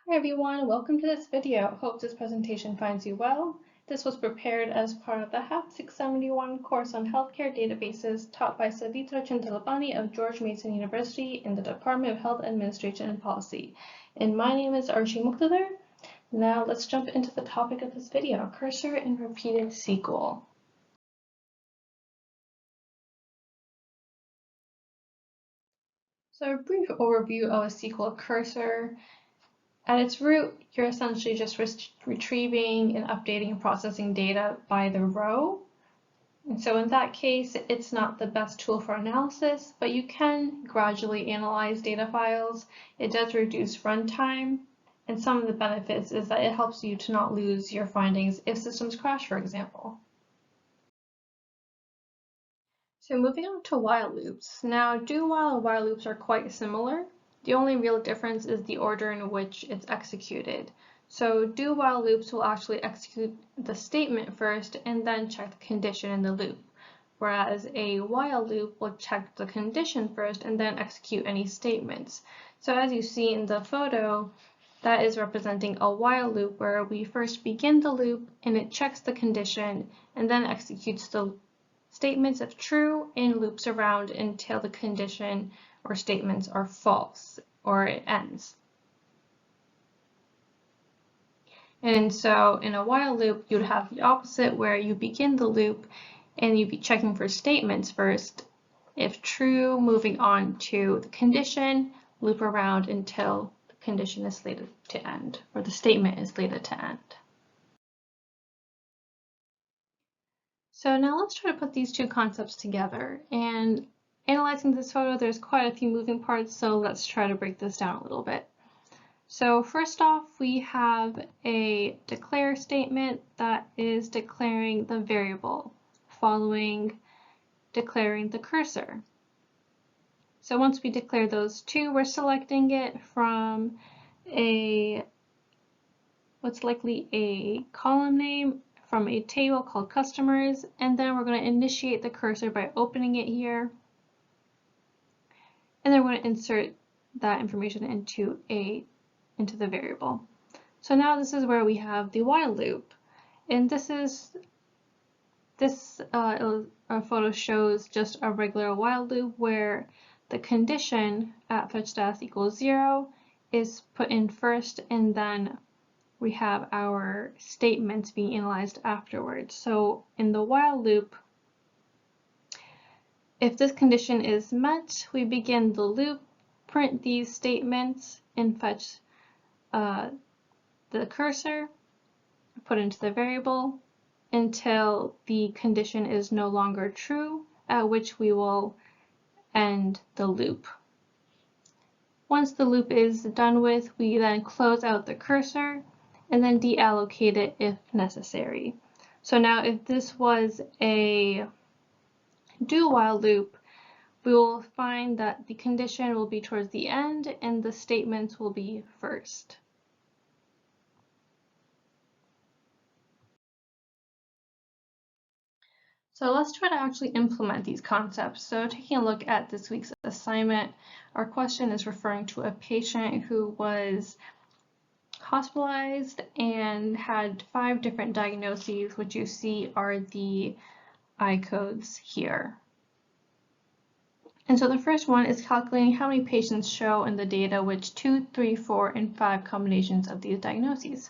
Hi everyone, welcome to this video. Hope this presentation finds you well. This was prepared as part of the HAP 671 course on healthcare databases taught by Savitra Chintalapani of George Mason University in the Department of Health Administration and Policy. And my name is Archie Muqtadar. Now let's jump into the topic of this video, cursor and repeated SQL. So a brief overview of a SQL cursor. At its root, you're essentially just retrieving and updating and processing data by the row. And so in that case, it's not the best tool for analysis, but you can gradually analyze data files. It does reduce runtime, and some of the benefits is that it helps you to not lose your findings if systems crash, for example. So moving on to while loops. Now, do while and while loops are quite similar. The only real difference is the order in which it's executed. So do while loops will actually execute the statement first and then check the condition in the loop, whereas a while loop will check the condition first and then execute any statements. So as you see in the photo, that is representing a while loop where we first begin the loop and it checks the condition and then executes the statements if true and loops around until the condition or statements are false or it ends. And so in a while loop, you'd have the opposite where you begin the loop and you'd be checking for statements first. If true, moving on to the condition, loop around until the condition is slated to end or the statement is slated to end. So now let's try to put these two concepts together. And analyzing this photo, there's quite a few moving parts, so let's try to break this down a little bit. So first off, we have a declare statement that is declaring the variable, following declaring the cursor. So once we declare those two, we're selecting it from what's likely a column name from a table called customers, and then we're going to initiate the cursor by opening it here, and then we're going to insert that information into the variable. So now this is where we have the while loop, and this photo shows just a regular while loop where the condition at fetch status equals 0 is put in first, and then we have our statements being analyzed afterwards. So in the while loop, if this condition is met, we begin the loop, print these statements, and fetch the cursor, put into the variable until the condition is no longer true, at which we will end the loop. Once the loop is done with, we then close out the cursor and then deallocate it if necessary. So now if this was a do while loop, we will find that the condition will be towards the end and the statements will be first. So let's try to actually implement these concepts. So taking a look at this week's assignment, our question is referring to a patient who was hospitalized and had 5 different diagnoses, which you see are the I codes here. And so the first one is calculating how many patients show in the data which 2, 3, 4, and 5 combinations of these diagnoses.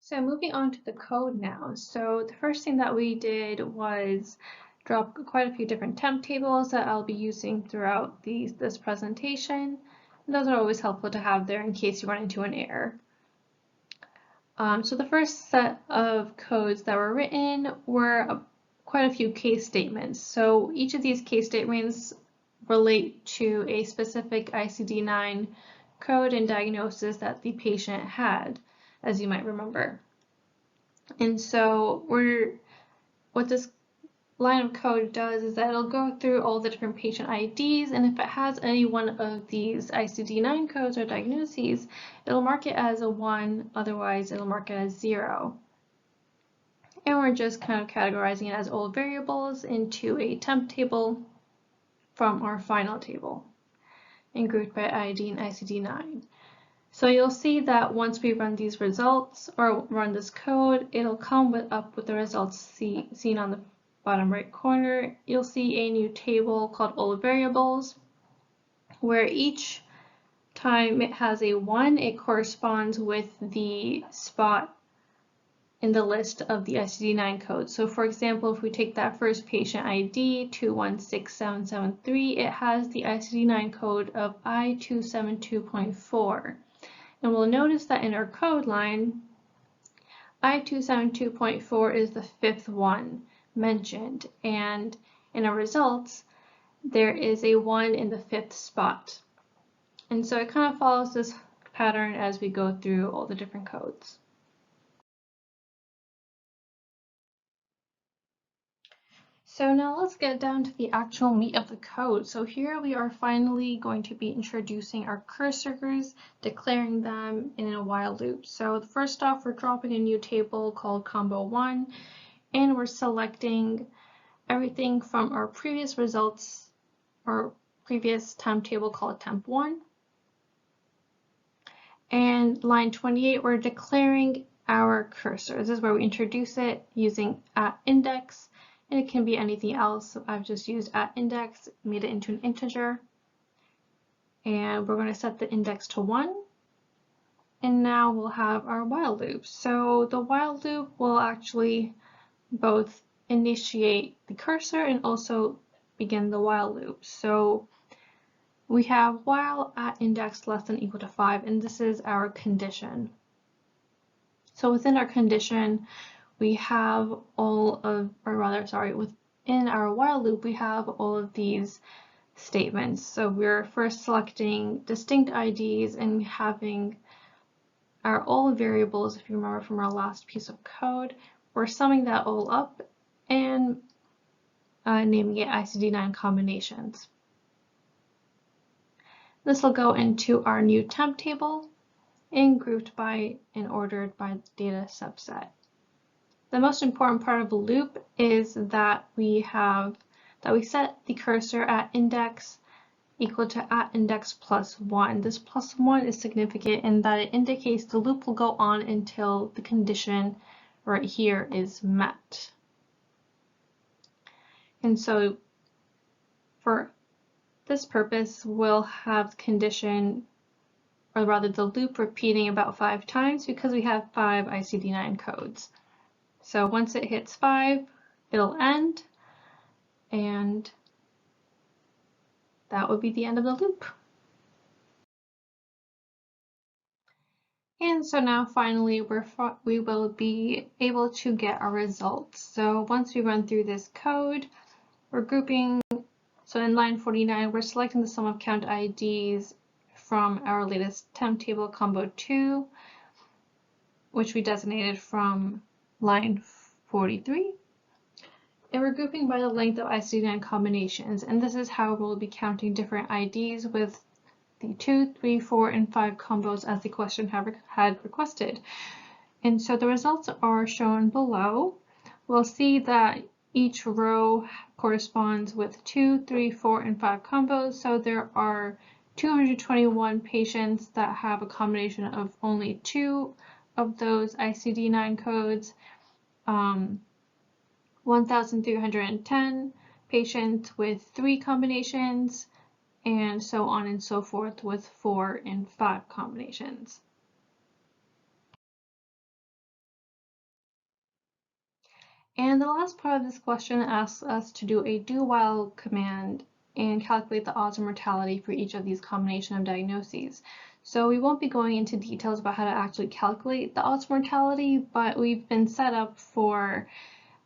So moving on to the code now. So the first thing that we did was drop quite a few different temp tables that I'll be using throughout this presentation. And those are always helpful to have there in case you run into an error. So the first set of codes that were written were quite a few case statements. So each of these case statements relate to a specific ICD-9 code and diagnosis that the patient had, as you might remember. And so what this line of code does is that it'll go through all the different patient IDs, and if it has any one of these ICD-9 codes or diagnoses, it'll mark it as a 1, otherwise it'll mark it as 0. And we're just kind of categorizing it as old variables into a temp table from our final table and grouped by ID and ICD-9. So you'll see that once we run these results or run this code, it'll come up with the results seen on the bottom right corner. You'll see a new table called all variables, where each time it has a 1, it corresponds with the spot in the list of the ICD-9 codes. So for example, if we take that first patient ID 216773, it has the ICD-9 code of I272.4. And we'll notice that in our code line, I272.4 is the 5th one mentioned, and in our results, there is a 1 in the 5th spot. And so it kind of follows this pattern as we go through all the different codes. So now let's get down to the actual meat of the code. So here we are finally going to be introducing our cursors, declaring them in a while loop. So first off, we're dropping a new table called combo 1, and we're selecting everything from our previous results or previous temp table called temp 1. And line 28, we're declaring our cursor. This is where we introduce it using @index. And it can be anything else. So I've just used @index, made it into an integer. And we're going to set the index to 1. And now we'll have our while loop. So the while loop will actually both initiate the cursor and also begin the while loop. So we have while @index less than or equal to 5, and this is our condition. So within our condition, we have within our while loop, we have all of these statements. So we're first selecting distinct IDs and having our all variables, if you remember from our last piece of code, we're summing that all up and naming it ICD-9 combinations. This will go into our new temp table and grouped by and ordered by data subset. The most important part of the loop is that we set the cursor at index equal to @index plus 1. This plus 1 is significant in that it indicates the loop will go on until the condition right here is met. And so for this purpose, we'll have the condition, or rather the loop, repeating about 5 times because we have 5 ICD-9 codes. So once it hits 5, it'll end, and that would be the end of the loop. And so now finally we will be able to get our results. So once we run through this code, we're grouping. So in line 49, we're selecting the sum of count IDs from our latest temp table combo 2, which we designated from line 43. And we're grouping by the length of ICD-9 combinations, and this is how we'll be counting different IDs with the 2, 3, 4, and 5 combos as the question had requested. And so the results are shown below. We'll see that each row corresponds with 2, 3, 4, and 5 combos. So there are 221 patients that have a combination of only 2 of those ICD-9 codes. 1,310 patients with 3 combinations, and so on and so forth with 4 and 5 combinations. And the last part of this question asks us to do a do-while command and calculate the odds of mortality for each of these combination of diagnoses. So we won't be going into details about how to actually calculate the odds of mortality, but we've been set up for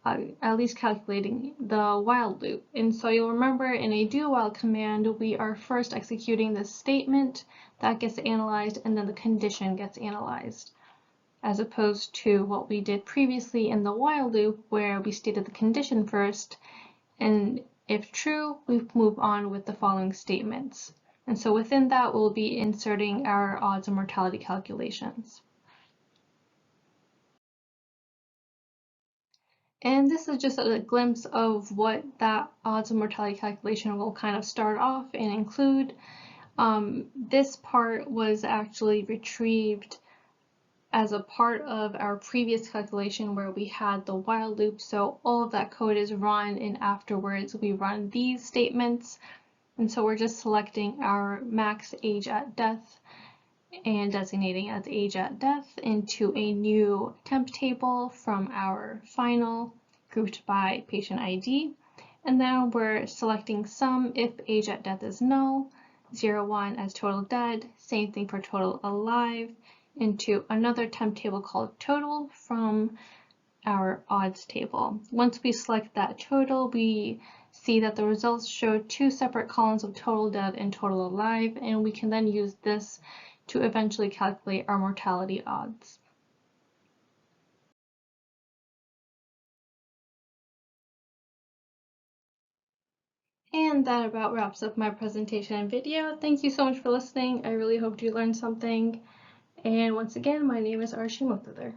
at least calculating the while loop. And so you'll remember in a do-while command, we are first executing this statement that gets analyzed and then the condition gets analyzed, as opposed to what we did previously in the while loop where we stated the condition first, and if true, we move on with the following statements. And so within that, we'll be inserting our odds of mortality calculations. And this is just a glimpse of what that odds and mortality calculation will kind of start off and include. This part was actually retrieved as a part of our previous calculation where we had the while loop. So all of that code is run, and afterwards we run these statements. And so we're just selecting our max age at death and designating as age at death into a new temp table from our final grouped by patient ID. And then we're selecting sum if age at death is null, 0, 1 as total dead, same thing for total alive, into another temp table called total from our odds table. Once we select that total, we see that the results show two separate columns of total dead and total alive, and we can then use this to eventually calculate our mortality odds. And that about wraps up my presentation and video. Thank you so much for listening. I really hope you learned something. And once again, my name is Archie Muktadar.